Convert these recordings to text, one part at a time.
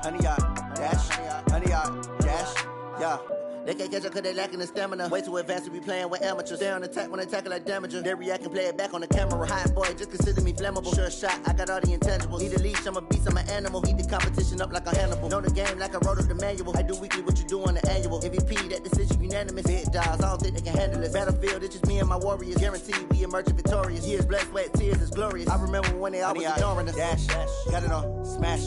100 yard dash, 100 yard dash, yeah. They can't catch up cause they lacking the stamina. Way too advanced to be playing with amateurs. Stay on attack when they tackle like damager. They react and play it back on the camera. Hot boy, just consider me flammable. Sure shot, I got all the intangibles. Need a leash, I'm a beast, I'm an animal. Eat the competition up like a Hannibal. Know the game like I wrote up the manual. I do weekly what you do on the annual. MVP, that decision unanimous. Big dogs, I don't think they can handle it. Battlefield, it's just me and my warriors. Guaranteed we emerge victorious. Years, blood, sweat, tears, is glorious. I remember when they always ignoring us. Dash, got it on, smash,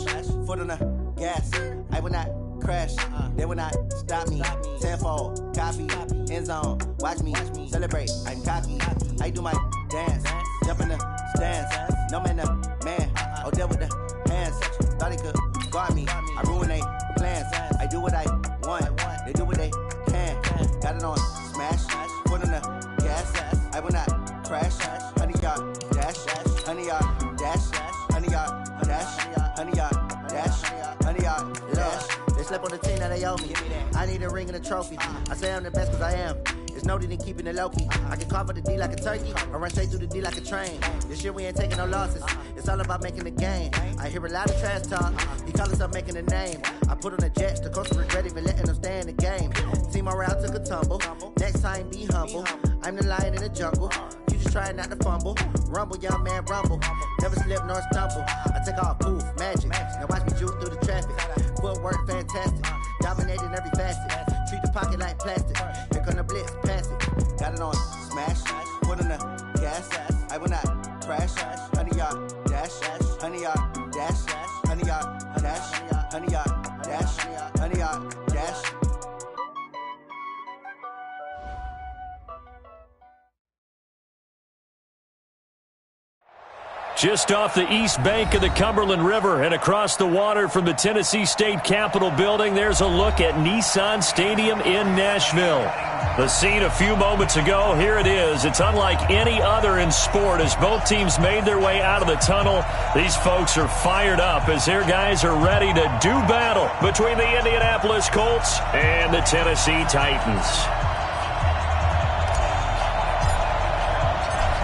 foot on the gas. I will not crash, they will not stop me. Tenfold, copy, end zone, watch me celebrate. I'm cocky, I do my dance, jump in the stands. No man, the man, oh, there with the hands. Thought he could guard me, I ruin they plans. I do what I want, they do what they can. Got it on smash, foot on the gas. I will not crash, 100 yard dash, 100 yard dash, 100 yard dash, 100 yard dash, 100 yard dash. They slept on the team, now they owe me. I need a ring and a trophy. I say I'm the best cause I am. It's noted in keeping it low-key. I can carve up the D like a turkey, or run straight through the D like a train. This year we ain't taking no losses. It's all about making the game. I hear a lot of trash talk. He call himself making a name. I put on the Jets, the coach regret even letting them stay in the game. Team morale took a tumble. Next time be humble. I'm the lion in the jungle. You just try not to fumble. Rumble, young man, rumble. Never slip nor stumble. I take off, poof, magic. Now watch me juke through the traffic. Footwork fantastic. Dominating every facet. Treat the pocket like plastic. Here come the blitz, pass it. Got it on smash. Put on the gas. I will not crash. 100 yard dash. 100 yard dash. 100 yard dash. 100 yard dash. 100 yard dash. Just off the east bank of the Cumberland River and across the water from the Tennessee State Capitol building, there's a look at Nissan Stadium in Nashville. The scene a few moments ago, here it is. It's unlike any other in sport as both teams made their way out of the tunnel. These folks are fired up as their guys are ready to do battle between the Indianapolis Colts and the Tennessee Titans.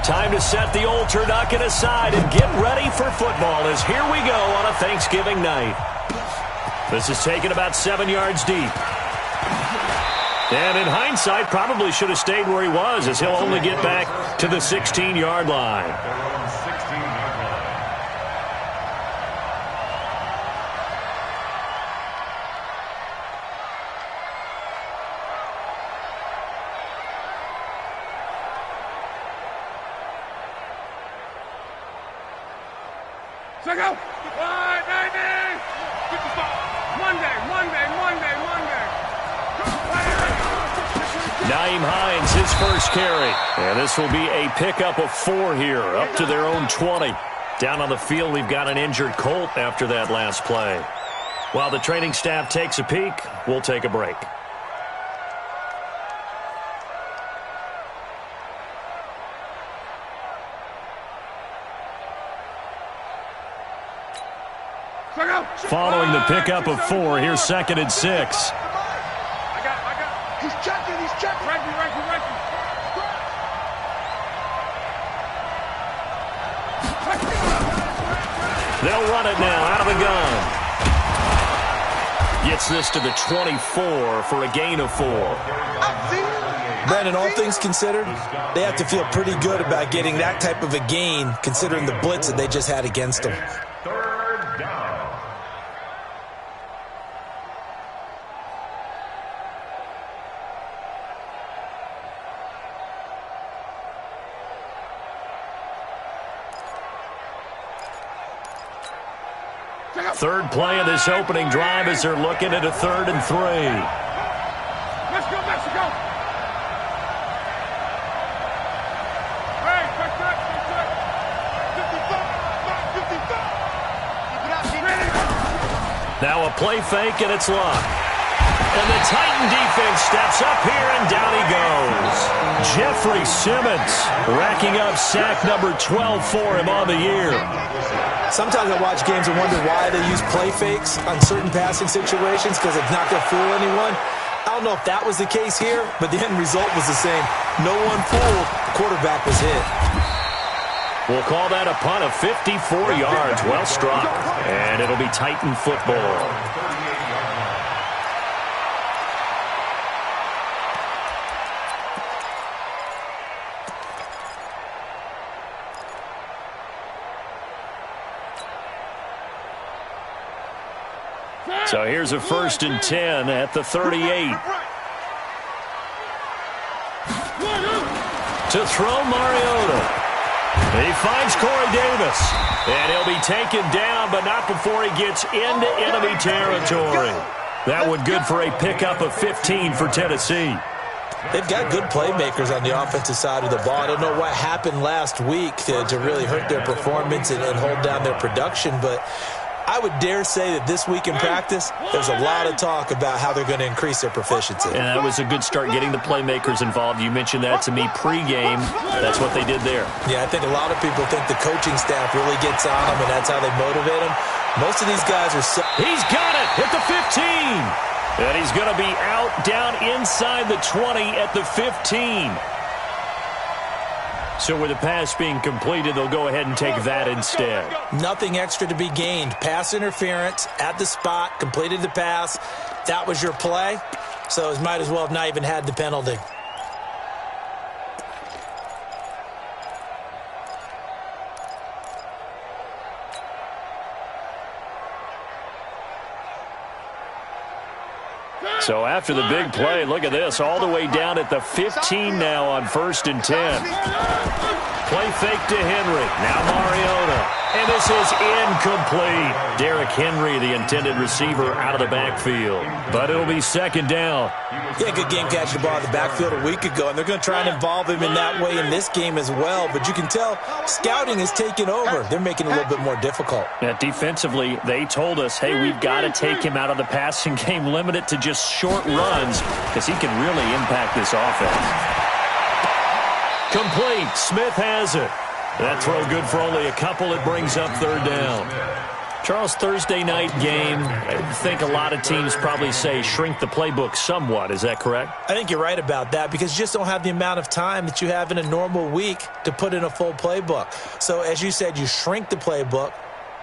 Time to set the old turducken aside and get ready for football as here we go on a Thanksgiving night. This is taken about 7 yards deep. And in hindsight, probably should have stayed where he was as he'll only get back to the 16-yard line. Carry. And this will be a pickup of 4 here, up to their own 20. Down on the field, we've got an injured Colt after that last play. While the training staff takes a peek, we'll take a break. Following the pickup of 4, here's 2nd and 6. I got. He's checking. Right. They'll run it now out of the gun. Gets this to the 24 for a gain of 4. Brandon, all things considered, they have to feel pretty good about getting that type of a gain considering the blitz that they just had against them. Third play of this opening drive as they're looking at a 3rd and 3. Let's go, Mexico! Hey, quick. 55. Now a play fake, and it's locked. And the Titan defense steps up here, and down he goes. Jeffrey Simmons racking up sack number 12 for him on the year. Sometimes I watch games and wonder why they use play fakes on certain passing situations because it's not going to fool anyone. I don't know if that was the case here, but the end result was the same. No one fooled. The quarterback was hit. We'll call that a punt of 54 yards. Well struck. And it'll be Titan football. So here's a 1st and 10 at the 38. To throw Mariota. He finds Corey Davis. And he'll be taken down, but not before he gets into enemy territory. That one good for a pickup of 15 for Tennessee. They've got good playmakers on the offensive side of the ball. I don't know what happened last week to really hurt their performance and hold down their production, but I would dare say that this week in practice, there's a lot of talk about how they're going to increase their proficiency. And that was a good start getting the playmakers involved. You mentioned that to me pregame. That's what they did there. Yeah, I think a lot of people think the coaching staff really gets on them, and that's how they motivate them. Most of these guys are He's got it at the 15. And he's going to be out down inside the 20 at the 15. So with the pass being completed, they'll go ahead and take that instead. Nothing extra to be gained. Pass interference at the spot, completed the pass. That was your play. So it might as well have not even had the penalty. So after the big play, look at this, all the way down at the 15 now on 1st and 10. Play fake to Henry. Now Mariota. And this is incomplete. Derrick Henry, the intended receiver, out of the backfield. But it'll be 2nd down. Yeah, good game catching the ball in the backfield a week ago, and they're going to try and involve him in that way in this game as well. But you can tell scouting is taking over. They're making it a little bit more difficult. Yeah, defensively, they told us, hey, we've got to take him out of the passing game, limit it to just short runs because he can really impact this offense. Complete. Smith has it. That throw good for only a couple. It brings up 3rd down. Charles, Thursday night game, I think a lot of teams probably say shrink the playbook somewhat. Is that correct? I think you're right about that because you just don't have the amount of time that you have in a normal week to put in a full playbook. So as you said, you shrink the playbook,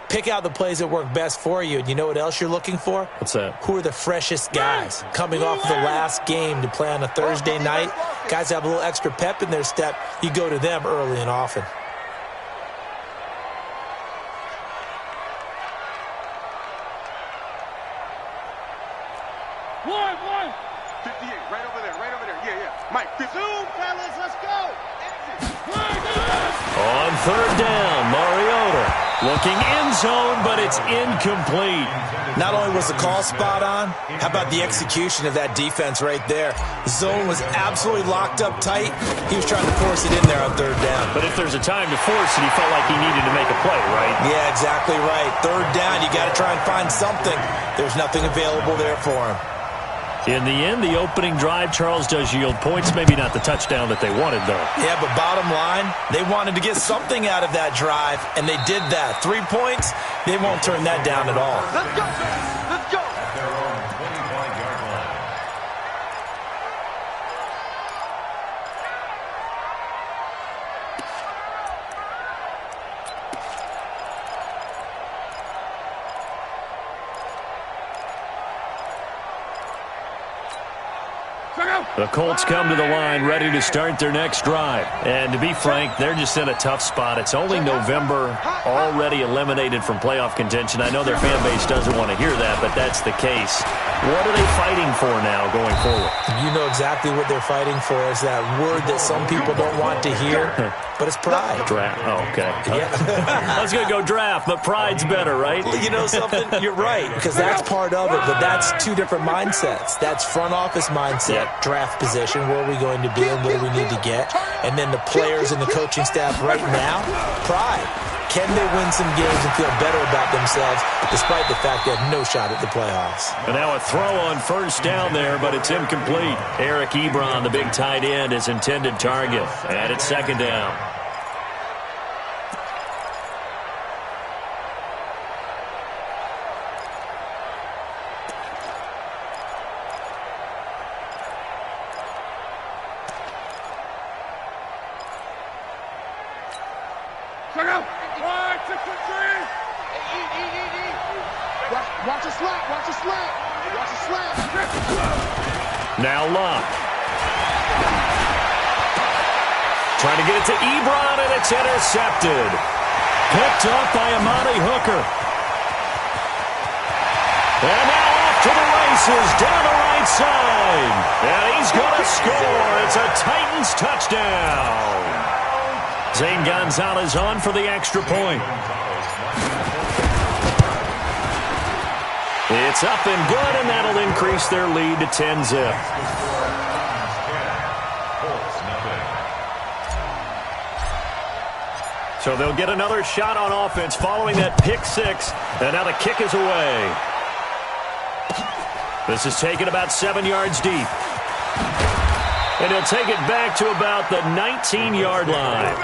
pick out the plays that work best for you. And you know what else you're looking for? What's that? Who are the freshest guys coming off of the last game to play on a Thursday night? Guys have a little extra pep in their step. You go to them early and often. One. 58, right over there. Yeah. Mike, 50. Zoom, fellas, let's go. On 3rd down, Mariota looking end zone, but it's incomplete. Not only was the call spot on, how about the execution of that defense right there? The zone was absolutely locked up tight. He was trying to force it in there on 3rd down. But if there's a time to force it, he felt like he needed to make a play, right? Yeah, exactly right. 3rd down, you got to try and find something. There's nothing available there for him. In the end, the opening drive, Charles, does yield points. Maybe not the touchdown that they wanted, though. Yeah, but bottom line, they wanted to get something out of that drive, and they did that. 3 points, they won't turn that down at all. Let's go. The Colts come to the line ready to start their next drive. And to be frank, they're just in a tough spot. It's only November, already eliminated from playoff contention. I know their fan base doesn't want to hear that, but that's the case. What are they fighting for now going forward? You know exactly what they're fighting for. Is that word that some people don't want to hear, but it's pride. Draft. Oh, okay. Yeah. I was going to go draft, but pride's better, right? You know something? You're right, because that's part of it, but that's two different mindsets. That's front office mindset, draft position, where are we going to be and what do we need to get? And then the players and the coaching staff right now, pride. Can they win some games and feel better about themselves despite the fact they have no shot at the playoffs? And now a throw on 1st down there, but it's incomplete. Eric Ebron, the big tight end, is intended target. And it's 2nd down. Check out. 1, 2, 3. Watch a slap. Watch a slap. Watch a slap. Now Luck. Trying to get it to Ebron, and it's intercepted. Picked up by Amani Hooker. And now off to the races down the right side. And he's going to score. It's a Titans touchdown. Zane Gonzalez on for the extra point. It's up and good, and that'll increase their lead to 10-zip. So they'll get another shot on offense following that pick six, and now the kick is away. This is taken about 7 yards deep. And he'll take it back to about the 19-yard line.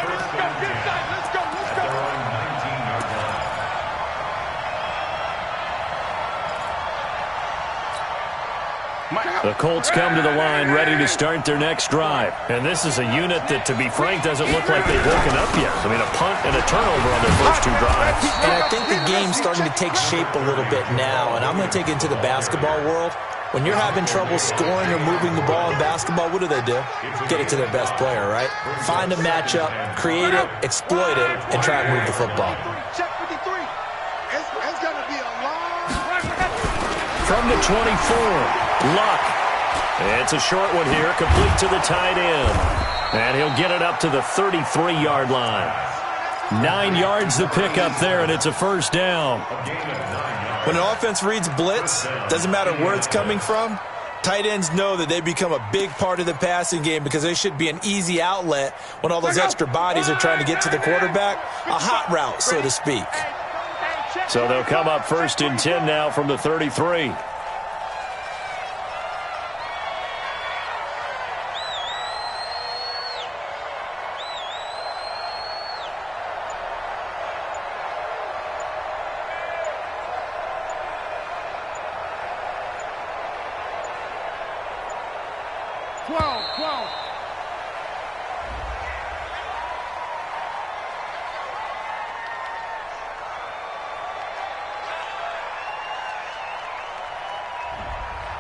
The Colts come to the line ready to start their next drive. And this is a unit that, to be frank, doesn't look like they've woken up yet. I mean, a punt and a turnover on their first 2 drives. And I think the game's starting to take shape a little bit now. And I'm going to take it into the basketball world. When you're having trouble scoring or moving the ball in basketball, what do? Get it to their best player, right? Find a matchup, create it, exploit it, and try and move the football. Check 53. It's going to be a long From the 24, Luck. It's a short one here, complete to the tight end. And he'll get it up to the 33-yard line. 9 yards to pick up there, and it's a first down. When an offense reads blitz, doesn't matter where it's coming from, tight ends know that they become a big part of the passing game because they should be an easy outlet when all those extra bodies are trying to get to the quarterback. A hot route, so to speak. So they'll come up 1st and 10 now from the 33.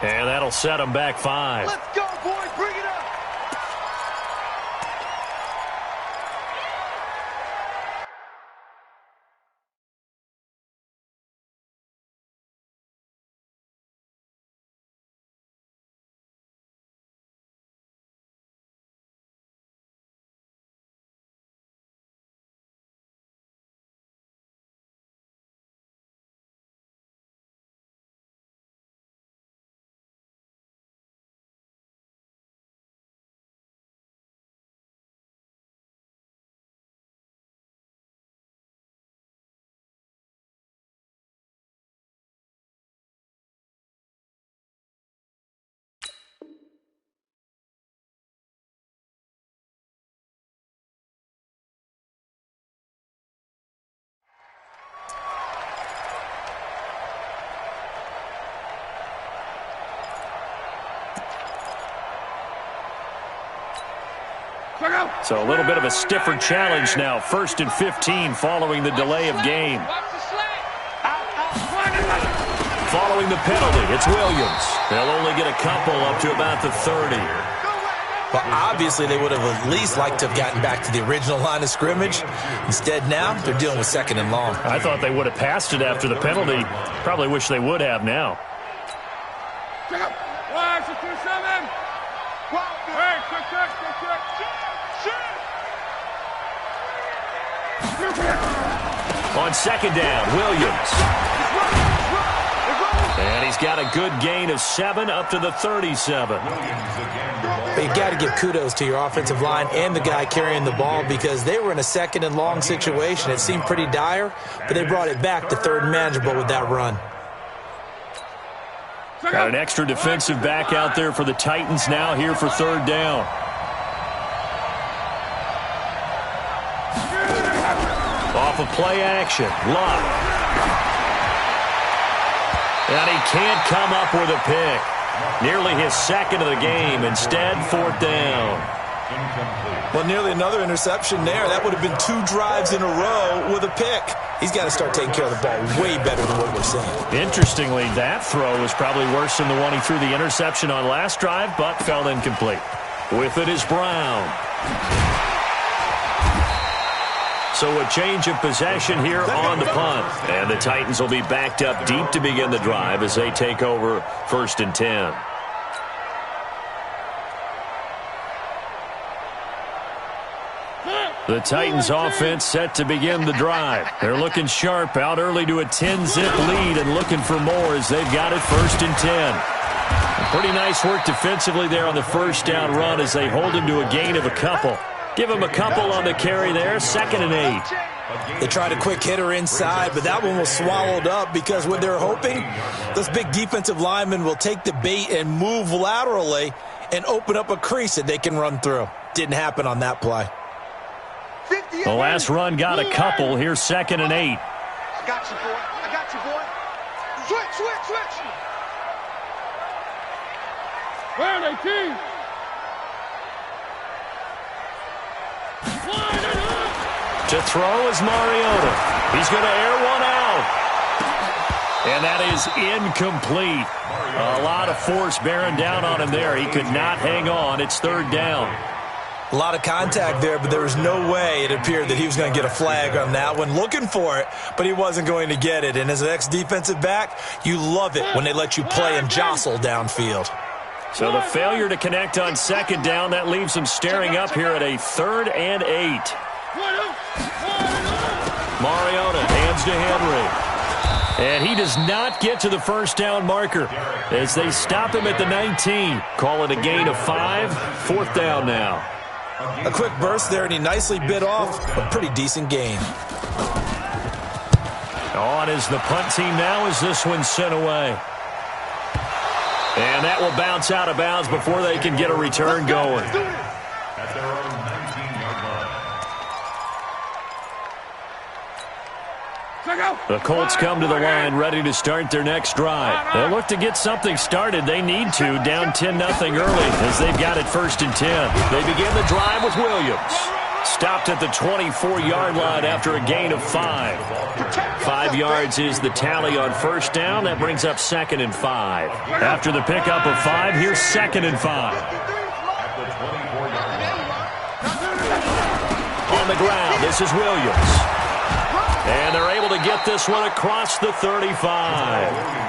And that'll set them back 5. Let's go, boys. Bring it up. So a little bit of a stiffer challenge now. 1st and 15 following the delay of game. Following the penalty, it's Williams. They'll only get a couple up to about the 30. Well, obviously they would have at least liked to have gotten back to the original line of scrimmage. Instead now, they're dealing with 2nd and long. I thought they would have passed it after the penalty. Probably wish they would have now. On 2nd down, Williams. And he's got a good gain of 7 up to the 37. But you've got to give kudos to your offensive line and the guy carrying the ball because they were in a 2nd and long situation. It seemed pretty dire, but they brought it back to 3rd and manageable with that run. Got an extra defensive back out there for the Titans now here for 3rd down. Off of play action, Luck. And he can't come up with a pick. Nearly his 2nd of the game. Instead, 4th down. Well, nearly another interception there. That would have been 2 drives in a row with a pick. He's got to start taking care of the ball way better than what we're seeing. Interestingly, that throw was probably worse than the one he threw the interception on last drive, but fell incomplete. With it is Brown. So a change of possession here on the punt. And the Titans will be backed up deep to begin the drive as they take over 1st and 10. The Titans offense set to begin the drive. They're looking sharp, out early to a 10-zip lead and looking for more as they've got it 1st and 10. Pretty nice work defensively there on the first down run as they hold him to a gain of a couple. Give him a couple on the carry there, 2nd and 8. They tried a quick hitter inside, but that one was swallowed up because what they're hoping, those big defensive linemen will take the bait and move laterally and open up a crease that they can run through. Didn't happen on that play. The last run got a couple. Here's 2nd and 8. I got you, boy. I got you, boy. Switch. Burn 18. To throw is Mariota. He's going to air one out. And that is incomplete. A lot of force bearing down on him there. He could not hang on. It's 3rd down. A lot of contact there, but there was no way it appeared that he was going to get a flag on that one. Looking for it, but he wasn't going to get it. And as an ex-defensive back, you love it when they let you play and jostle downfield. So the failure to connect on 2nd down, that leaves him staring up here at a 3rd and 8. Mariota hands to Henry. And he does not get to the 1st down marker as they stop him at the 19. Call it a gain of 5. 4th down now. A quick burst there, and he nicely bit off a pretty decent gain. On is the punt team now as this one's sent away. And that will bounce out of bounds before they can get a return going. At their own 19-yard line. The Colts come to the line ready to start their next drive. They'll look to get something started. They need to, down 10-0 early as they've got it 1st and 10. They begin the drive with Williams. Stopped at the 24-yard line after a gain of 5. 5 yards is the tally on 1st down. That brings up 2nd and 5. After the pickup of 5, here's 2nd and 5. On the ground, this is Williams. And they're able to get this one across the 35.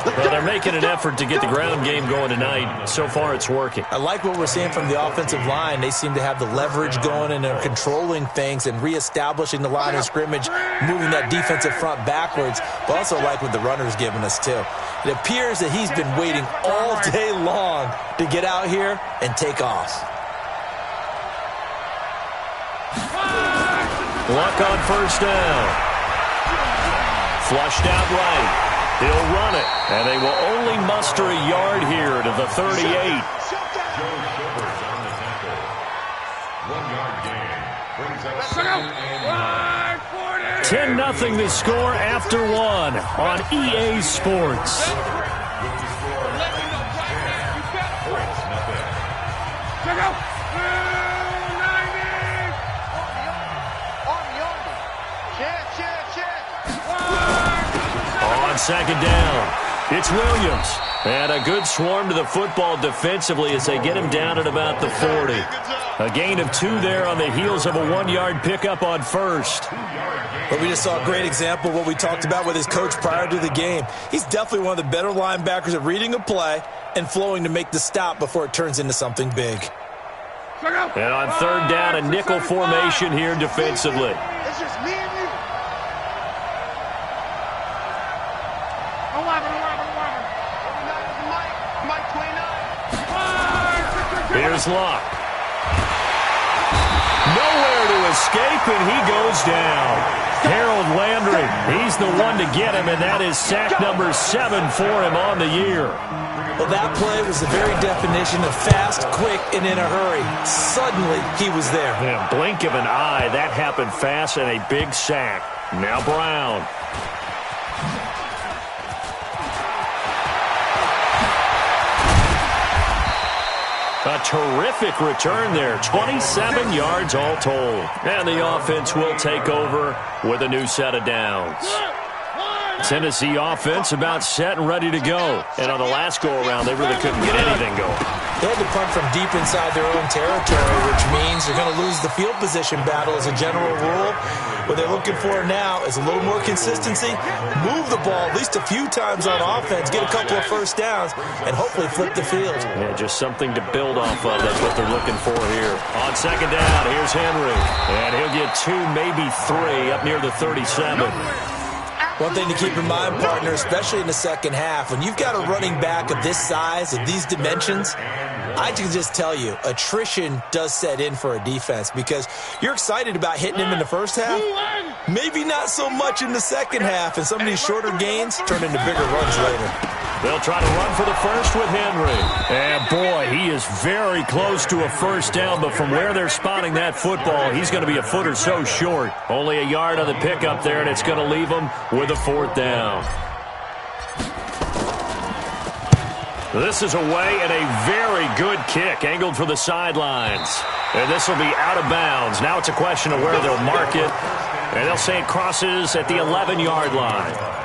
Well, they're making an effort to get the ground game going tonight. So far, it's working. I like what we're seeing from the offensive line. They seem to have the leverage going, and they're controlling things and reestablishing the line of scrimmage, moving that defensive front backwards. But also like what the runner's giving us, too. It appears that he's been waiting all day long to get out here and take off. Luck on 1st down. Flushed out right. He'll run it, and they will only muster a yard here to the 38. 10-0 the score after 1 on EA Sports. On 2nd down, it's Williams. And a good swarm to the football defensively as they get him down at about the 40. A gain of 2 there on the heels of a 1-yard pickup on 1st. But we just saw a great example of what we talked about with his coach prior to the game. He's definitely one of the better linebackers at reading a play and flowing to make the stop before it turns into something big. And on 3rd down, a nickel formation here defensively. It's just me and you. Here's Luck. Nowhere to escape, and he goes down. Harold Landry, he's the one to get him, and that is sack number 7 for him on the year. Well, that play was the very definition of fast, quick, and in a hurry. Suddenly, he was there. In a blink of an eye, that happened fast and a big sack. Now Brown. A terrific return there. 27 yards all told. And the offense will take over with a new set of downs. Tennessee offense about set and ready to go. And on the last go-around, they really couldn't get anything going. They had to punt from deep inside their own territory, which means they're going to lose the field position battle as a general rule. What they're looking for now is a little more consistency, move the ball at least a few times on offense, get a couple of first downs, and hopefully flip the field. Yeah, just something to build off of. That's what they're looking for here. On second down, here's Henry. And he'll get 2, maybe 3 up near the 37. One thing to keep in mind, partner, especially in the second half, when you've got a running back of this size, of these dimensions, I can just tell you, attrition does set in for a defense because you're excited about hitting him in the first half, maybe not so much in the second half, and some of these shorter gains turn into bigger runs later. They'll try to run for the first with Henry. And, boy, he is very close to a first down, but from where they're spotting that football, he's going to be a foot or so short. Only a yard on the pickup there, and it's going to leave him with a 4th down. This is away and a very good kick, angled for the sidelines. And this will be out of bounds. Now it's a question of where they'll mark it. And they'll say it crosses at the 11-yard line.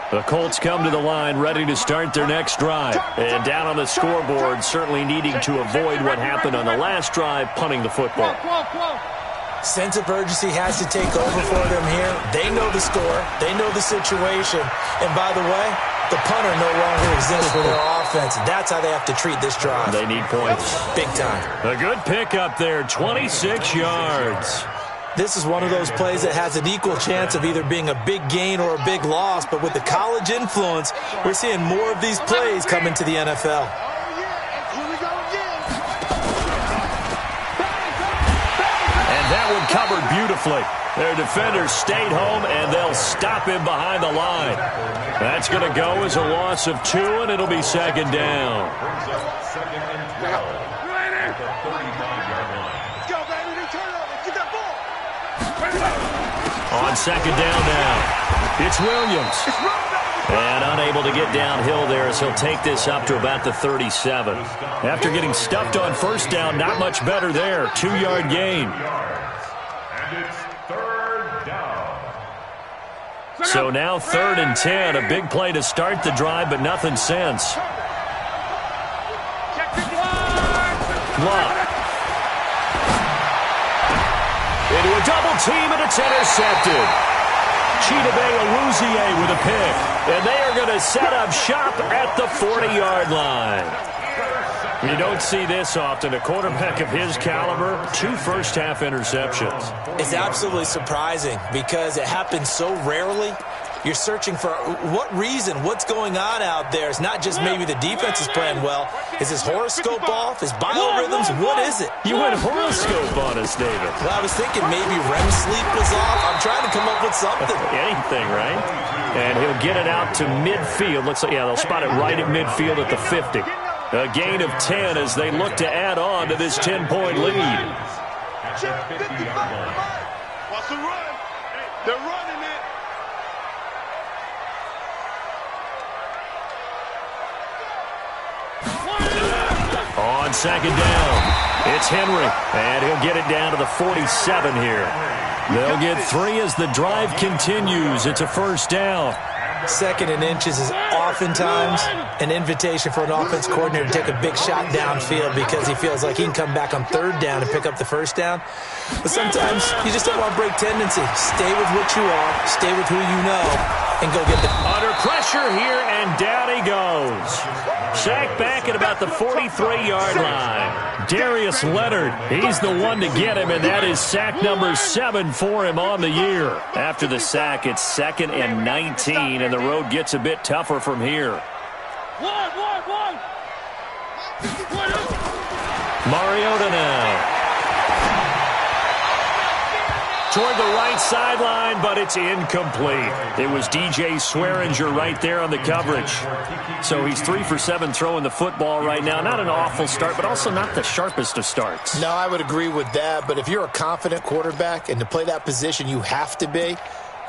The Colts come to the line ready to start their next drive. And down on the scoreboard, certainly needing to avoid what happened on the last drive, punting the football. Sense of urgency has to take over for them here. They know the score. They know the situation. And by the way, the punter no longer exists for their offense. That's how they have to treat this drive. They need points. Big time. A good pickup there, 26 yards. This is one of those plays that has an equal chance of either being a big gain or a big loss, but with the college influence, we're seeing more of these plays come into the NFL. And that one covered beautifully. Their defenders stayed home, and they'll stop him behind the line. That's going to go as a loss of 2, and it'll be second down. On second down now, it's Williams. And unable to get downhill there as he'll take this up to about the 37. After getting stuffed on first down, not much better there. 2-yard gain. So now 3rd and 10. A big play to start the drive, but nothing since. Block. Into a double team, and it's intercepted. Chidobe with a pick. And they are going to set up shop at the 40-yard line. You don't see this often. A quarterback of his caliber, 2 first-half interceptions. It's absolutely surprising because it happens so rarely. You're searching for what reason, what's going on out there. It's not just maybe the defense is playing well. Is his horoscope off? His biorhythms? What is it? You went horoscope on us, David. Well, I was thinking maybe REM sleep was off. I'm trying to come up with something. Anything, right? And he'll get it out to midfield. Looks like, yeah, they'll spot it right at midfield at the 50. A gain of 10 as they look to add on to this 10-point lead. What's the run? They're running it. On second down, it's Henry, and he'll get it down to the 47 here. They'll get 3 as the drive continues. It's a first down. 2nd and inches is oftentimes an invitation for an offense coordinator to take a big shot downfield because he feels like he can come back on 3rd down and pick up the first down. But sometimes you just don't want to break tendency. Stay with what you are, stay with who you know, and go get the... Under pressure here, and down he goes. Sacked back at about the 43-yard line. Darius Leonard, he's the one to get him, and that is sack number 7 for him on the year. After the sack, it's 2nd and 19, and the road gets a bit tougher from here. Mariota now. toward the right sideline, but it's incomplete. It was DJ Swearinger right there on the coverage. So he's 3 for 7 throwing the football right now. Not an awful start, but also not the sharpest of starts. No, I would agree with that. But if you're a confident quarterback and to play that position, you have to be.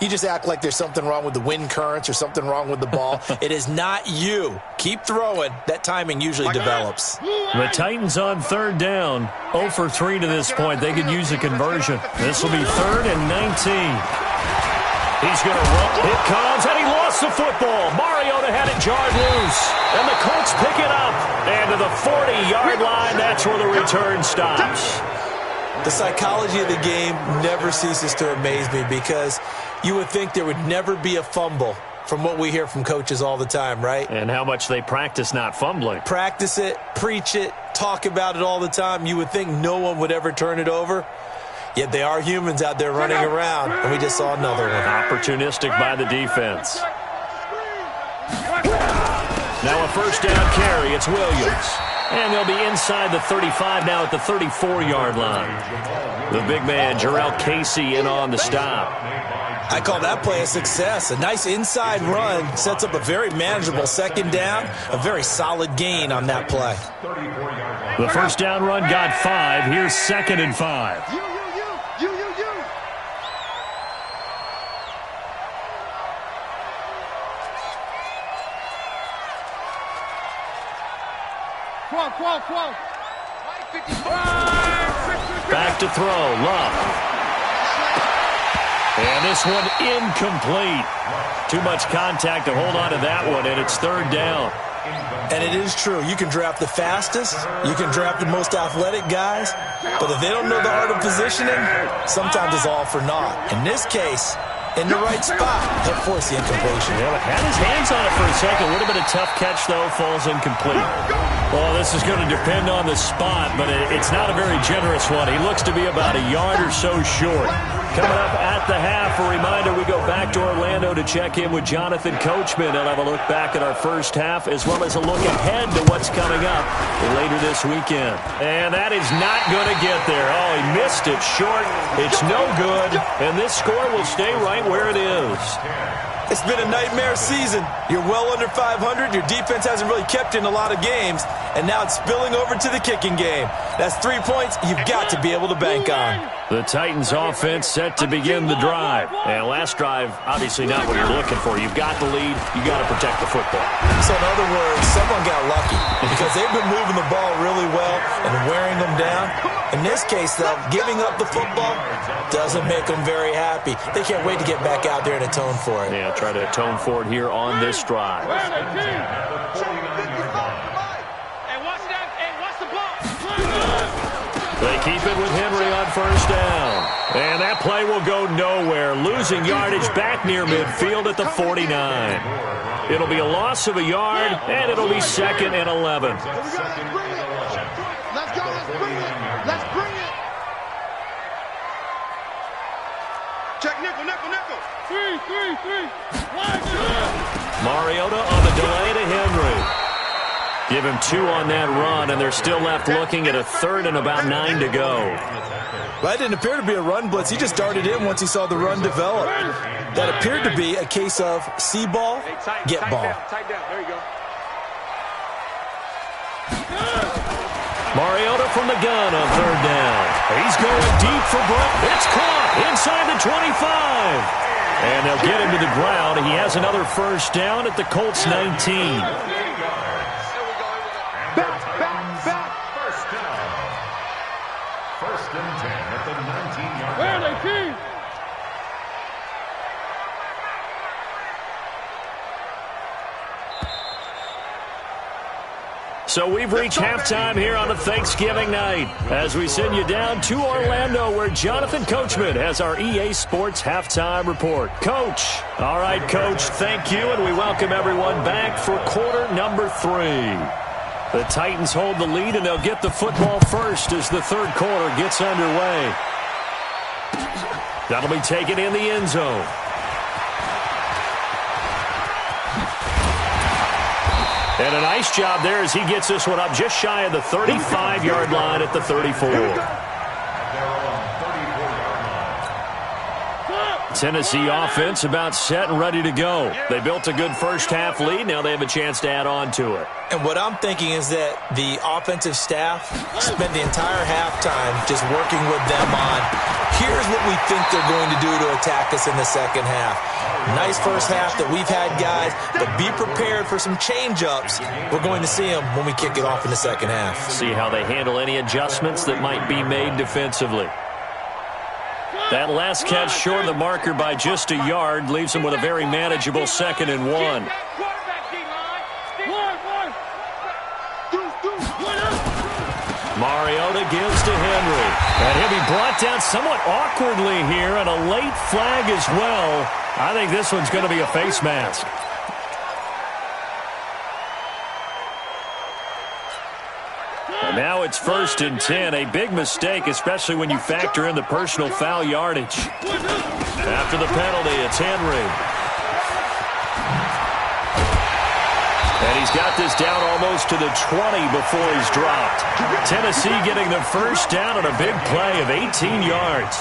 You just act like there's something wrong with the wind currents or something wrong with the ball. It is not you. Keep throwing. That timing usually develops. The Titans on 3rd down. 0 for 3 to this point. They could use a conversion. This will be 3rd and 19. He's going to run. It comes, and he lost the football. Mariota had it jarred loose. And the Colts pick it up. And to the 40-yard line, that's where the return stops. The psychology of the game never ceases to amaze me because you would think there would never be a fumble from what we hear from coaches all the time, right? And how much they practice not fumbling. Practice it, preach it, talk about it all the time. You would think no one would ever turn it over. Yet they are humans out there running around, and we just saw another one. Opportunistic by the defense. Now a 1st down carry. It's Williams. And they'll be inside the 35 now at the 34-yard line. The big man, Jarrell Casey, in on the stop. I call that play a success. A nice inside run sets up a very manageable 2nd down, a very solid gain on that play. The 1st down run got 5. Here's 2nd and 5. Back to throw, Love. And this one incomplete. Too much contact to hold on to that one, and it's 3rd down. And it is true. You can draft the fastest. You can draft the most athletic guys. But if they don't know the art of positioning, sometimes it's all for naught. In this case, in the right spot, he'll force the incompletion. Yeah, had his hands on it for a second. Would have been a tough catch, though. Falls incomplete. Well, this is going to depend on the spot, but it's not a very generous one. He looks to be about a yard or so short. Coming up at the half, a reminder, we go back to Orlando to check in with Jonathan Coachman and have a look back at our first half as well as a look ahead to what's coming up later this weekend. And that is not going to get there. Oh, he missed it short. It's no good, and this score will stay right where it is. It's been a nightmare season. You're well under 500. Your defense hasn't really kept in a lot of games, and now it's spilling over to the kicking game. That's 3 points you've got to be able to bank on. The Titans offense set to begin the drive. And last drive, obviously not what you're looking for. You've got the lead. You've got to protect the football. So in other words, someone got lucky because they've been moving the ball really well and wearing them down. In this case, though, giving up the football doesn't make them very happy. They can't wait to get back out there and atone for it. Yeah, try to atone for it here on this drive. They keep it with Henry on 1st down. And that play will go nowhere. Losing yardage back near midfield at the 49. It'll be a loss of a yard, and it'll be 2nd and 11. Let's go, let's bring it. Let's bring it. Check nickel, nickel, nickel. Three. Mariota on the delay to Henry. Give him 2 on that run, and they're still left looking at a 3rd and about 9 to go. Well, that didn't appear to be a run blitz. He just darted in once he saw the run develop. That appeared to be a case of see ball, get ball. Tight down. There you go. Mariota from the gun on 3rd down. He's going deep for Brown. It's caught inside the 25. And they'll get him to the ground. He has another 1st down at the Colts 19. First and 10 at the 19-yard line. Where are they, King? So we've reached halftime here on a Thanksgiving night as we send you down to Orlando where Jonathan Coachman has our EA Sports Halftime Report. Coach. All right, Coach, thank you, and we welcome everyone back for quarter number 3. The Titans hold the lead, and they'll get the football first as the 3rd quarter gets underway. That'll be taken in the end zone. And a nice job there as he gets this one up just shy of the 35-yard line at the 34. Tennessee offense about set and ready to go. They built a good first-half lead. Now they have a chance to add on to it. And what I'm thinking is that the offensive staff spent the entire halftime just working with them on, here's what we think they're going to do to attack us in the second half. Nice first half that we've had, guys, but be prepared for some change-ups. We're going to see them when we kick it off in the second half. See how they handle any adjustments that might be made defensively. That last catch short of the marker by just a yard leaves them with a very manageable 2nd and 1. Mariota gives to Henry. And he'll be brought down somewhat awkwardly here, and a late flag as well. I think this one's going to be a face mask. And now it's 1st and 10. A big mistake, especially when you factor in the personal foul yardage. After the penalty, it's Henry. And he's got this down almost to the 20 before he's dropped. Tennessee getting the first down on a big play of 18 yards.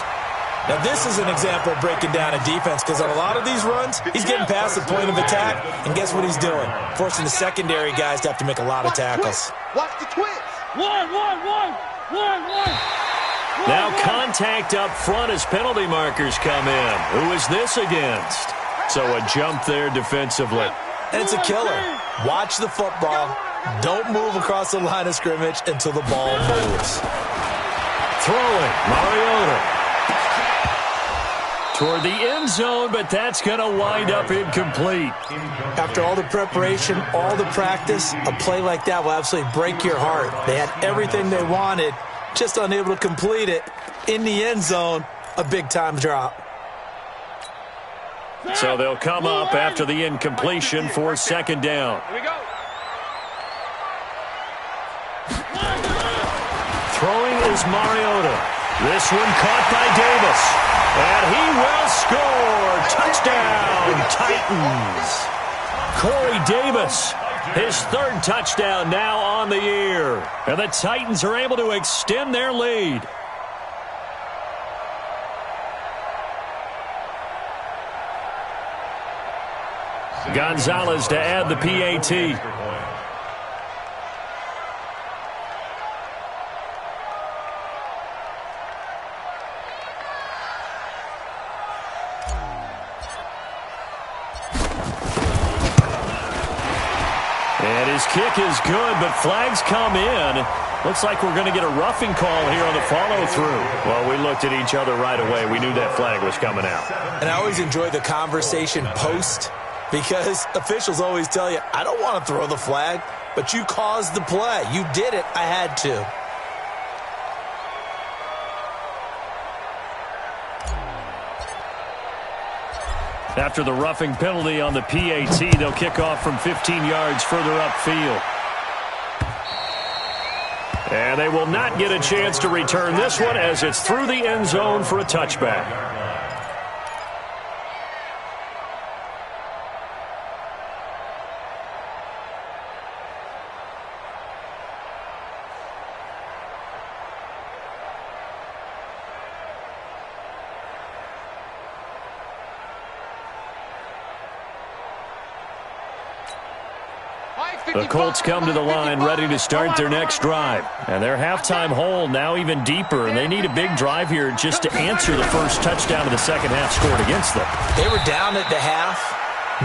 Now, this is an example of breaking down a defense, because on a lot of these runs, he's getting past the point of attack, and guess what he's doing? Forcing the secondary guys to have to make a lot of tackles. Watch the twist. One. Now contact up front as penalty markers come in. Who is this against? So a jump there defensively. And it's a killer. Watch the football. Don't move across the line of scrimmage until the ball moves. Throwing, Mariota. Toward the end zone, but that's going to wind up incomplete. After all the preparation, all the practice, a play like that will absolutely break your heart. They had everything they wanted, just unable to complete it. In the end zone, a big-time drop. So they'll come up after the incompletion for 2nd down. Here we go. Throwing is Mariota. This one caught by Davis. And he will score. Touchdown, Titans. Corey Davis, his 3rd touchdown now on the year. And the Titans are able to extend their lead. Gonzalez to add the PAT. And his kick is good, but flags come in. Looks like we're going to get a roughing call here on the follow-through. Well, we looked at each other right away. We knew that flag was coming out. And I always enjoy the conversation post, because officials always tell you, I don't want to throw the flag, but you caused the play. You did it. I had to. After the roughing penalty on the PAT, they'll kick off from 15 yards further upfield. And they will not get a chance to return this one as it's through the end zone for a touchback. The Colts come to the line ready to start their next drive. And their halftime hole now even deeper, and they need a big drive here just to answer the first touchdown of the second half scored against them. They were down at the half.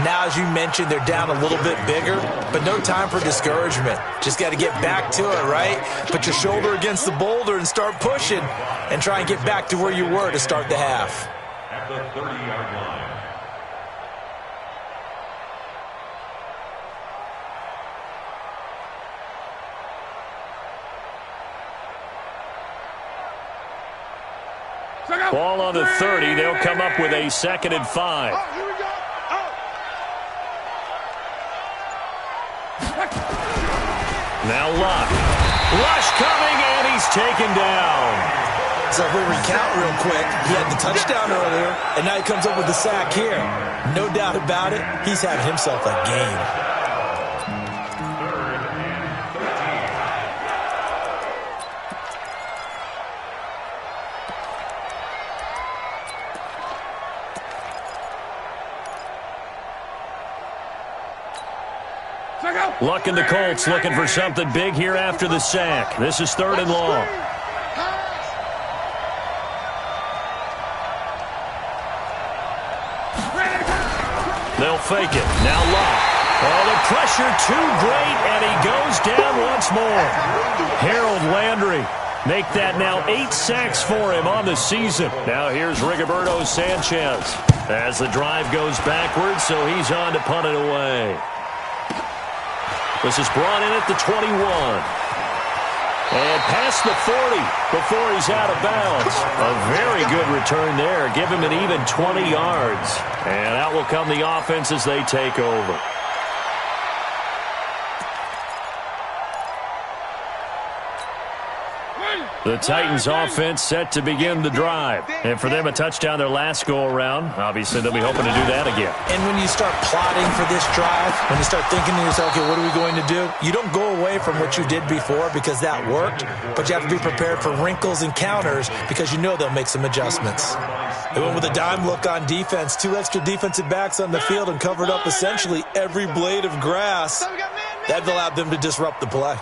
Now, as you mentioned, they're down a little bit bigger, but no time for discouragement. Just got to get back to it, right? Put your shoulder against the boulder and start pushing and try and get back to where you were to start the half. At the 30-yard line. Ball on the 30. They'll come up with a 2nd and 5. Oh, here we go. Now Luck. Rush coming, and he's taken down. So if we recount real quick, he had the touchdown earlier, and now he comes up with the sack here. No doubt about it, he's having himself a game. Luck in the Colts looking for something big here after the sack. This is 3rd and long. They'll fake it. Now Luck. Oh, the pressure too great, and he goes down once more. Harold Landry. Make that now 8 sacks for him on the season. Now here's Rigoberto Sanchez as the drive goes backwards, so he's on to punt it away. This is brought in at the 21. And past the 40 before he's out of bounds. A very good return there. Give him an even 20 yards. And out will come the offense as they take over. The Titans offense set to begin the drive. And for them, a touchdown their last go-around. Obviously, they'll be hoping to do that again. And when you start plotting for this drive, when you start thinking to yourself, okay, what are we going to do? You don't go away from what you did before because that worked, but you have to be prepared for wrinkles and counters because you know they'll make some adjustments. They went with a dime look on defense, 2 extra defensive backs on the field and covered up essentially every blade of grass. That allowed them to disrupt the play.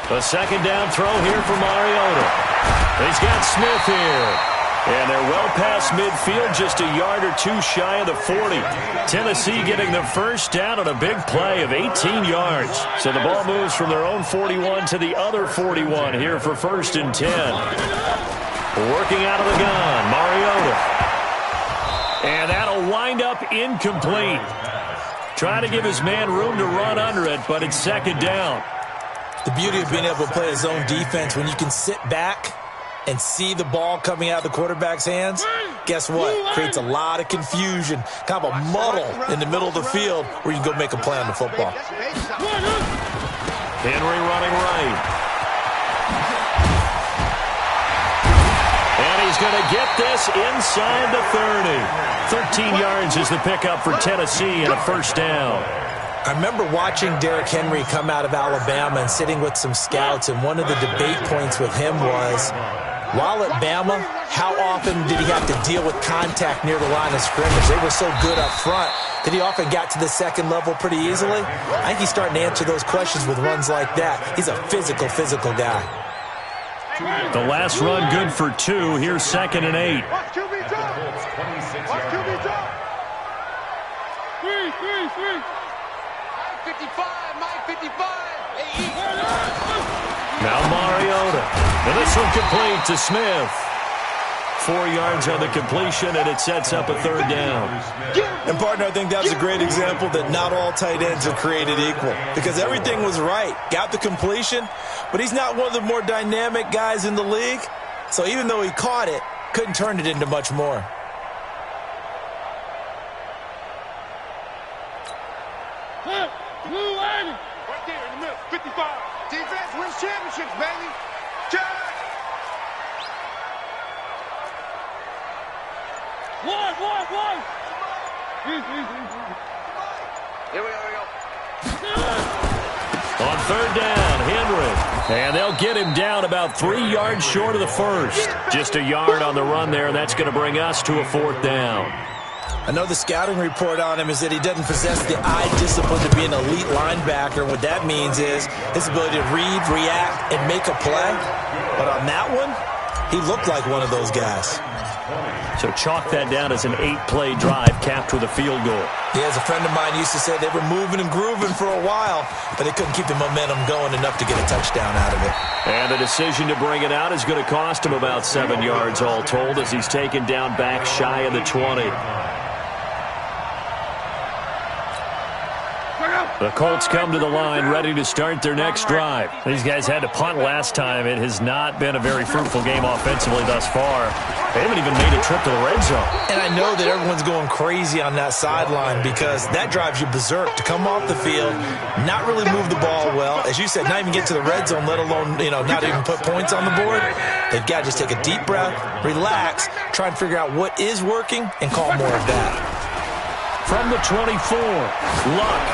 A second down throw here for Mariota. He's got Smith here. And they're well past midfield, just a yard or 2 shy of the 40. Tennessee getting the first down on a big play of 18 yards. So the ball moves from their own 41 to the other 41 here for 1st and 10. Working out of the gun, Mariota. And that'll wind up incomplete. Trying to give his man room to run under it, but it's 2nd down. The beauty of being able to play a zone defense when you can sit back and see the ball coming out of the quarterback's hands, guess what? Creates a lot of confusion, kind of a muddle in the middle of the field where you can go make a play on the football. Henry running right. And he's going to get this inside the 30. 13 yards is the pickup for Tennessee and a 1st down. I remember watching Derrick Henry come out of Alabama and sitting with some scouts, and one of the debate points with him was, while at Bama, how often did he have to deal with contact near the line of scrimmage? They were so good up front that he often got to the 2nd level pretty easily. I think he's starting to answer those questions with runs like that. He's a physical guy. The last run good for 2. Here's 2nd and 8. Watch QB jump. Watch QB jump. 3. 55, Mike 55. Now Mariota. And this one complete to Smith. 4 yards on the completion, and it sets up a 3rd down. And, partner, I think that's a great example that not all tight ends are created equal because everything was right. Got the completion, but he's not one of the more dynamic guys in the league. So even though he caught it, couldn't turn it into much more. Right there in the middle. 55. Defense wins championships, baby. Check. One. Here we go. On 3rd down, Henry. And they'll get him down about 3 yards short of the 1st. Just a yard on the run there. That's going to bring us to a 4th down. I know the scouting report on him is that he doesn't possess the eye discipline to be an elite linebacker. What that means is his ability to read, react, and make a play. But on that one, he looked like one of those guys. So chalk that down as an 8-play drive capped with a field goal. Yeah, as a friend of mine used to say, they were moving and grooving for a while, but they couldn't keep the momentum going enough to get a touchdown out of it. And the decision to bring it out is going to cost him about 7 yards all told as he's taken down back shy of the 20. The Colts come to the line ready to start their next drive. These guys had to punt last time. It has not been a very fruitful game offensively thus far. They haven't even made a trip to the red zone. And I know that everyone's going crazy on that sideline because that drives you berserk to come off the field, not really move the ball well. As you said, not even get to the red zone, let alone, not even put points on the board. They've got to just take a deep breath, relax, try and figure out what is working, and call more of that. From the 24, Luck.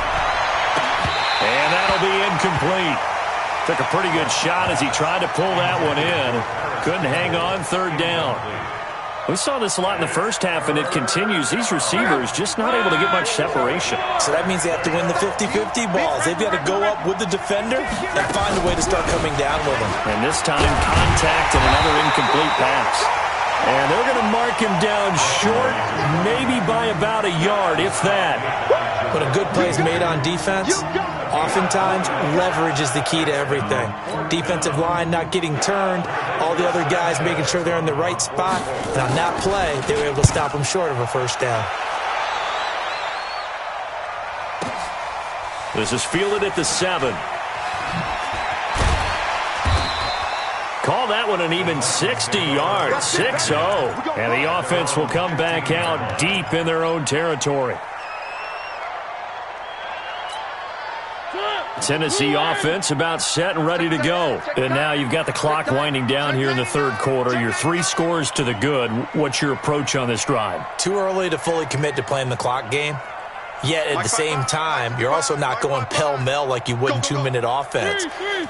And that'll be incomplete. Took a pretty good shot as he tried to pull that one in. Couldn't hang on 3rd down. We saw this a lot in the first half, and it continues. These receivers just not able to get much separation. So that means they have to win the 50-50 balls. They've got to go up with the defender and find a way to start coming down with them. And this time, contact and another incomplete pass. And they're going to mark him down short, maybe by about a yard, if that. When a good play is made on defense, oftentimes leverage is the key to everything. Defensive line not getting turned, all the other guys making sure they're in the right spot. And on that play, they were able to stop them short of a first down. This is fielded at the 7. Call that one an even 60 yards, 6-0. And the offense will come back out deep in their own territory. Tennessee offense about set and ready to go. And now you've got the clock winding down here in the third quarter. Your 3 scores to the good. What's your approach on this drive? Too early to fully commit to playing the clock game. Yet at the same time, you're also not going pell-mell like you would in 2-minute offense.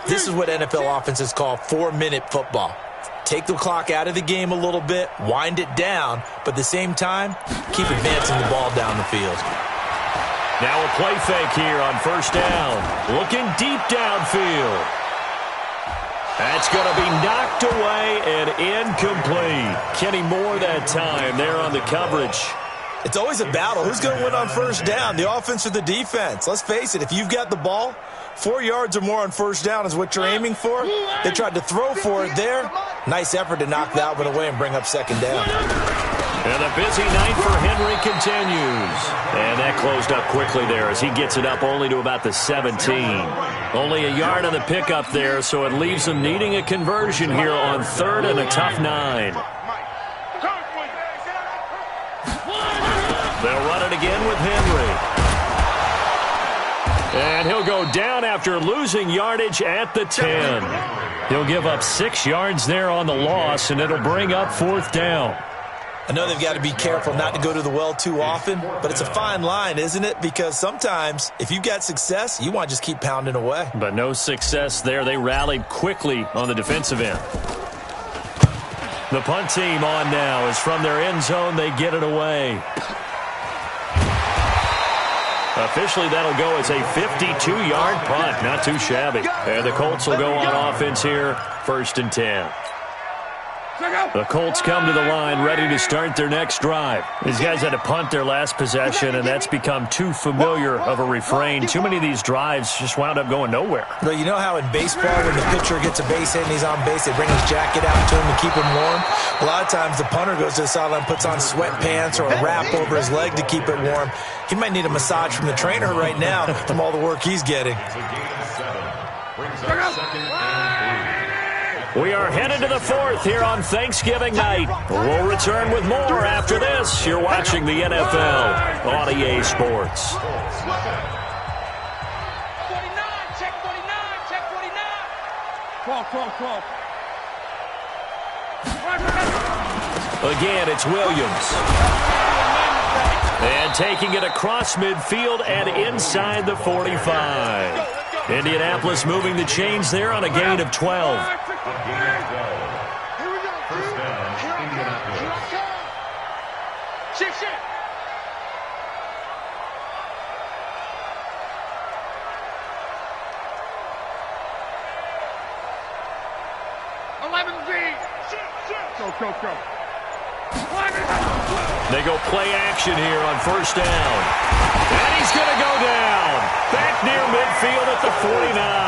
This is what NFL offenses call 4-minute football. Take the clock out of the game a little bit, wind it down, but at the same time, keep advancing the ball down the field. Now a play fake here on first down. Looking deep downfield. That's going to be knocked away and incomplete. Kenny Moore that time there on the coverage. It's always a battle. Who's going to win on first down, the offense or the defense? Let's face it, if you've got the ball, 4 yards or more on first down is what you're aiming for. They tried to throw for it there. Nice effort to knock that one away and bring up second down. And the busy night for Henry continues. And that closed up quickly there as he gets it up only to about the 17. Only a yard on the pickup there, so it leaves them needing a conversion here on 3rd and a tough 9. They'll run it again with Henry. And he'll go down after losing yardage at the 10. He'll give up 6 yards there on the loss, and it'll bring up 4th down. I know they've got to be careful not to go to the well too often, but it's a fine line, isn't it? Because sometimes if you've got success, you want to just keep pounding away. But no success there. They rallied quickly on the defensive end. The punt team on now is from their end zone. They get it away. Officially, that'll go as a 52-yard punt. Not too shabby. And the Colts will go on offense here, 1st and 10. The Colts come to the line ready to start their next drive. These guys had to punt their last possession, and that's become too familiar of a refrain. Too many of these drives just wound up going nowhere. But you know how in baseball, when the pitcher gets a base hit and he's on base, they bring his jacket out to him to keep him warm? A lot of times the punter goes to the sideline, puts on sweatpants or a wrap over his leg to keep it warm. He might need a massage from the trainer right now from all the work he's getting. We are headed to the 4th here on Thanksgiving night. We'll return with more after this. You're watching the NFL on EA Sports. 49, check 49, check 49. 12. Again, it's Williams. And taking it across midfield and inside the 45. Indianapolis moving the chains there on a gain of 12. First down, Indianapolis. Shit. 11B. Go. They go play action here on first down. And he's going to go down. Back near midfield at the 49.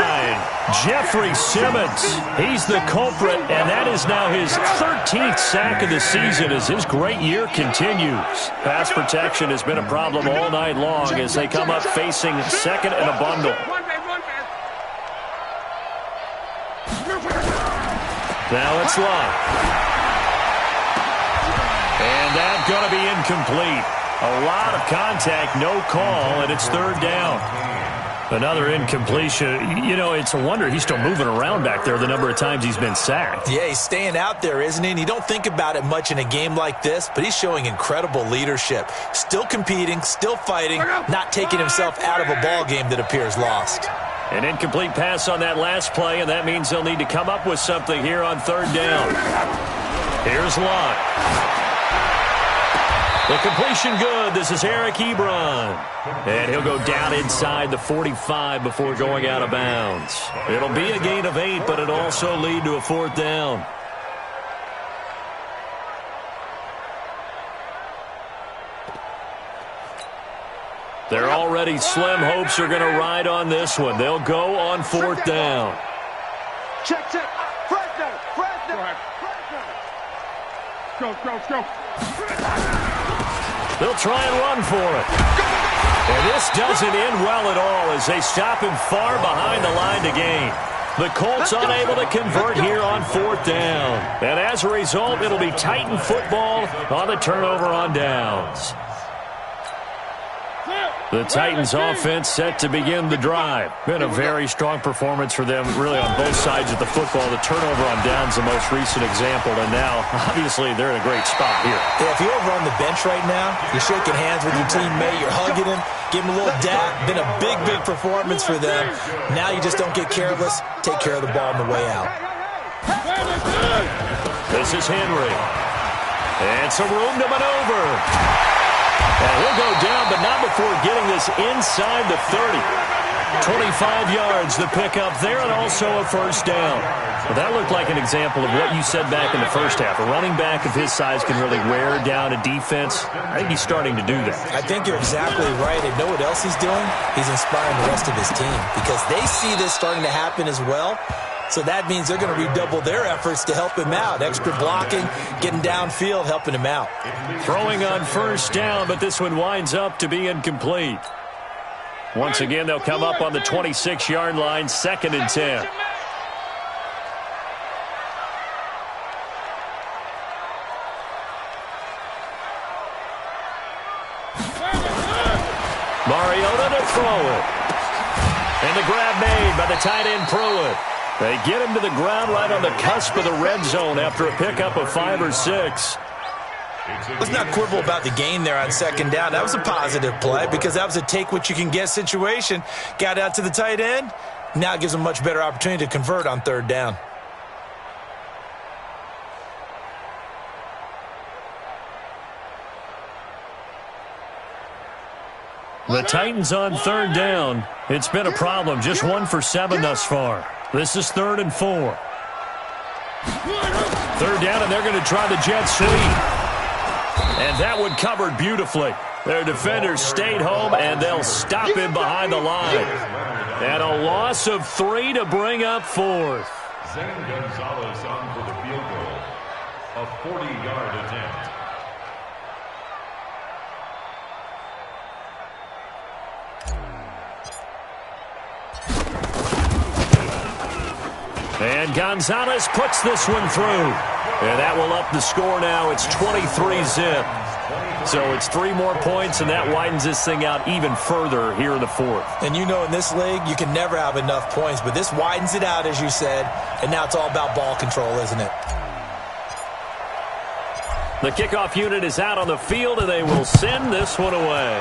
Jeffrey Simmons, he's the culprit, and that is now his 13th sack of the season as his great year continues. Pass protection has been a problem all night long as they come up facing second and a bundle. Now it's Love. And that's going to be incomplete. A lot of contact, no call, and it's 3rd down. Another incompletion. You know, it's a wonder he's still moving around back there the number of times he's been sacked. Yeah, he's staying out there, isn't he? And you don't think about it much in a game like this, but he's showing incredible leadership. Still competing, still fighting, not taking himself out of a ball game that appears lost. An incomplete pass on that last play, and that means they'll need to come up with something here on 3rd down. Here's Lott. The completion good. This is Eric Ebron. And he'll go down inside the 45 before going out of bounds. It'll be a gain of 8, but it'll also lead to a 4th down. They're already slim. Hopes are going to ride on this one. They'll go on 4th down. Check. Fresh down. Go. They'll try and run for it. And this doesn't end well at all as they stop him far behind the line to gain. The Colts unable to convert here on 4th down. And as a result, it'll be Titan football on the turnover on downs. The Titans offense set to begin the drive. Been a very strong performance for them really on both sides of the football. The turnover on downs the most recent example, and now obviously they're in a great spot here. Yeah, if you're over on the bench right now, you're shaking hands with your teammate, you're hugging him, give him a little dap. Been a big performance for them. Now you just don't get careless. Take care of the ball on the way out. This is Henry. And some room to maneuver. And he'll go down, but not before getting this inside the 30. 25 yards the pickup there, and also a 1st down. Well, that looked like an example of what you said back in the first half. A running back of his size can really wear down a defense. I think he's starting to do that. I think you're exactly right. And know what else he's doing? He's inspiring the rest of his team because they see this starting to happen as well. So that means they're going to redouble their efforts to help him out. Extra blocking, getting downfield, helping him out. Throwing on 1st down, but this one winds up to be incomplete. Once again, they'll come up on the 26-yard line, 2nd and 10. Mariota to throw it. And the grab made by the tight end Pruitt. They get him to the ground right on the cusp of the red zone after a pickup of 5 or 6. Let's not quibble about the gain there on 2nd down. That was a positive play because that was a take-what-you-can-get situation. Got out to the tight end. Now it gives them a much better opportunity to convert on 3rd down. The Titans on 3rd down. It's been a problem. Just 1 for 7 thus far. This is 3rd and 4. 3rd down, and they're going to try the jet sweep. And that one covered beautifully. Their defenders stayed home, and they'll stop him behind the line. And a loss of 3 to bring up 4th. Zane Gonzalez on for the field goal. A 40-yard attempt. And Gonzalez puts this one through. And that will up the score now. It's 23-zip. So it's 3 more points, and that widens this thing out even further here in the 4th. And you know in this league, you can never have enough points. But this widens it out, as you said. And now it's all about ball control, isn't it? The kickoff unit is out on the field, and they will send this one away.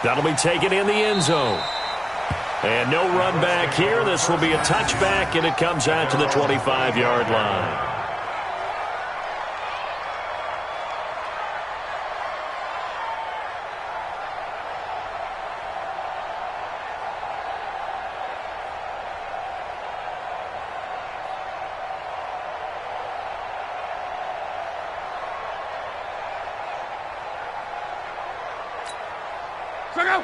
That'll be taken in the end zone. And no run back here. This will be a touchback, and it comes out to the 25-yard line.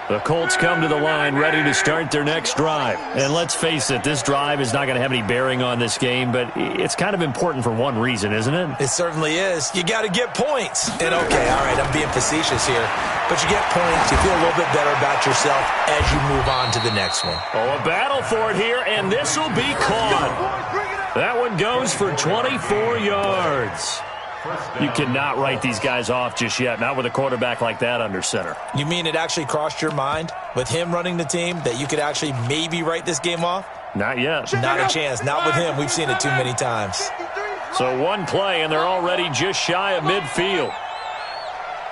The Colts come to the line ready to start their next drive. And let's face it, this drive is not going to have any bearing on this game, but it's kind of important for one reason, isn't it? It certainly is. You got to get points. And okay, all right, I'm being facetious here, but you get points, you feel a little bit better about yourself as you move on to the next one. Oh, a battle for it here, and this will be caught. That one goes for 24 yards. You cannot write these guys off just yet, not with a quarterback like that under center. You mean it actually crossed your mind with him running the team that you could actually maybe write this game off? Not yet. Not a chance. Not with him. We've seen it too many times. So one play, and they're already just shy of midfield.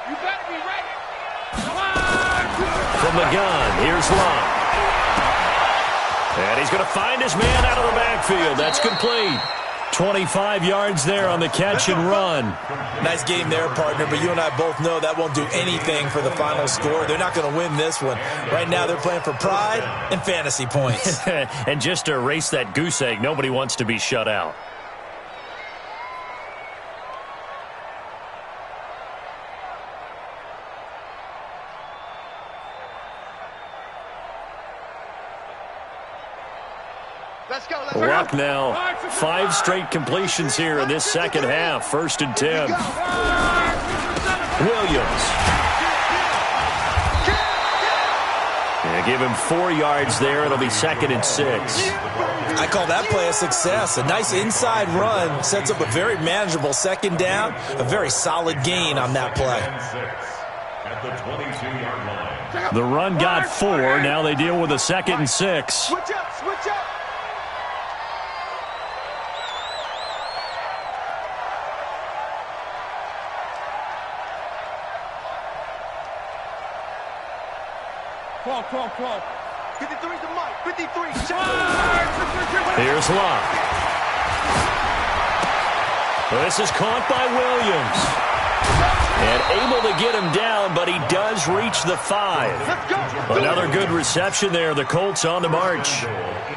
You better be ready. From the gun, here's Love. And he's going to find his man out of the backfield. That's complete. 25 yards there on the catch and run. Nice game there, partner, but you and I both know that won't do anything for the final score. They're not going to win this one. Right now they're playing for pride and fantasy points. And just to erase that goose egg, nobody wants to be shut out. Luck now. 5 straight completions here in this second half. 1st and 10. Williams. Yeah, give him 4 yards there. It'll be 2nd and 6. I call that play a success. A nice inside run sets up a very manageable 2nd down. A very solid gain on that play. At the 22-yard line. The run got 4. Now they deal with a 2nd and 6. Switch up, switch up. Call. 53's the mic. 53. Here's Luck. This is caught by Williams. And able to get him down, but he does reach the 5. Another good reception there. The Colts on the march.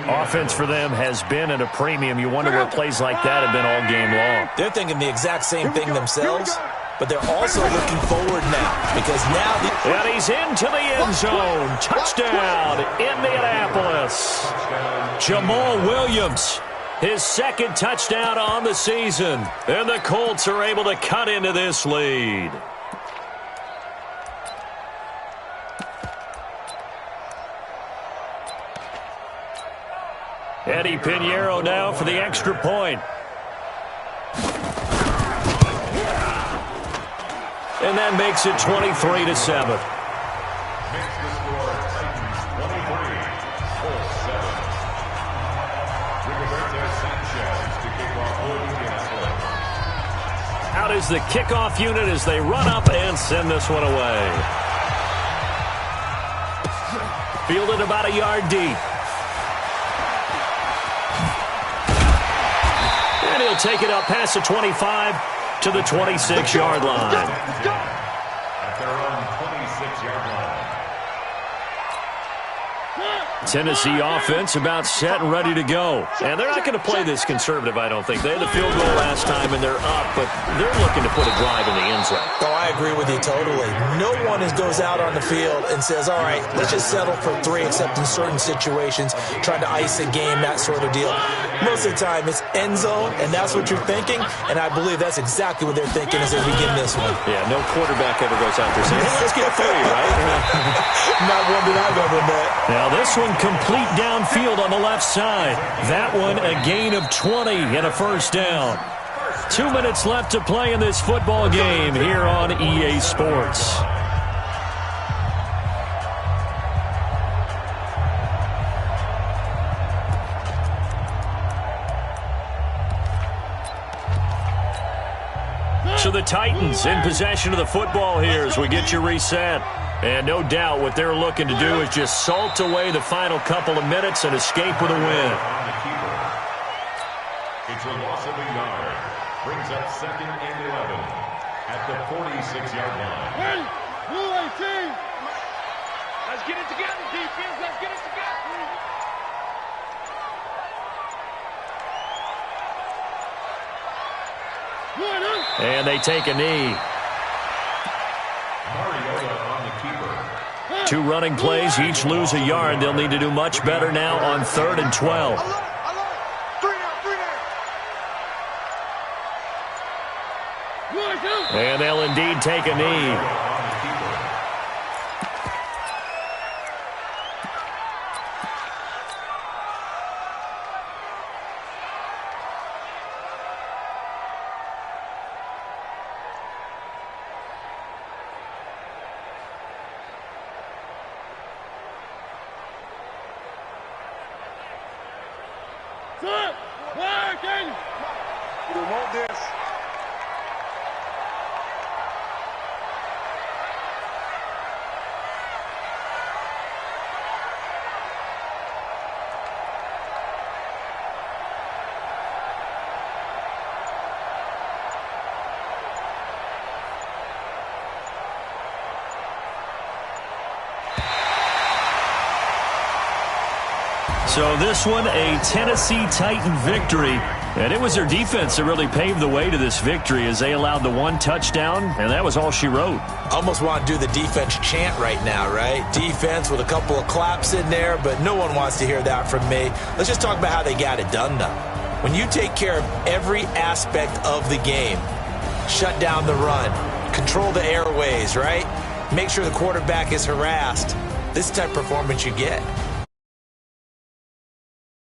Offense for them has been at a premium. You wonder where plays like that have been all game long. They're thinking the exact same thing themselves, but they're also looking forward now because now and he's into the end zone. Touchdown, Indianapolis. Jamal Williams, his 2nd touchdown on the season. And the Colts are able to cut into this lead. Eddie Pinheiro now for the extra point. And that makes it 23-7. Makes the score Titans 23, Colts 7. Rigoberto Sanchez to kick off Indianapolis. Out is the kickoff unit as they run up and send this one away. Fielded about a yard deep. And he'll take it up past the 25 to the 26-yard line. At their own 26-yard line. Tennessee offense about set and ready to go. And they're not going to play this conservative, I don't think. They had the field goal last time, and they're up, but they're looking to put a drive in the end zone. Oh, I agree with you totally. No one goes out on the field and says, all right, let's just settle for 3, except in certain situations, trying to ice a game, that sort of deal. Most of the time, it's end zone, and that's what you're thinking, and I believe that's exactly what they're thinking as they begin this one. Yeah, no quarterback ever goes out there saying, hey, let's get 3, right? Not one that I've ever met. Now this one complete downfield on the left side. That one a gain of 20 and a 1st down. 2 minutes left to play in this football game here on EA Sports. So the Titans in possession of the football here as we get you reset. And no doubt what they're looking to do is just salt away the final couple of minutes and escape with a win. It's a loss of a yard. Brings up 2nd and 11 at the 46-yard line. Hey, Blue 18. Let's get it together, defense. Let's get it together. And they take a knee. Mariota on the keeper. 2 running plays, each lose a yard. They'll need to do much better now on 3rd and 12. I love it. 3 down. And they'll indeed take a knee. We want this. So this one, a Tennessee Titan victory. And it was their defense that really paved the way to this victory as they allowed the one touchdown, and that was all she wrote. Almost want to do the defense chant right now, right? Defense with a couple of claps in there, but no one wants to hear that from me. Let's just talk about how they got it done, though. When you take care of every aspect of the game, shut down the run, control the airways, right? Make sure the quarterback is harassed. This type of performance you get.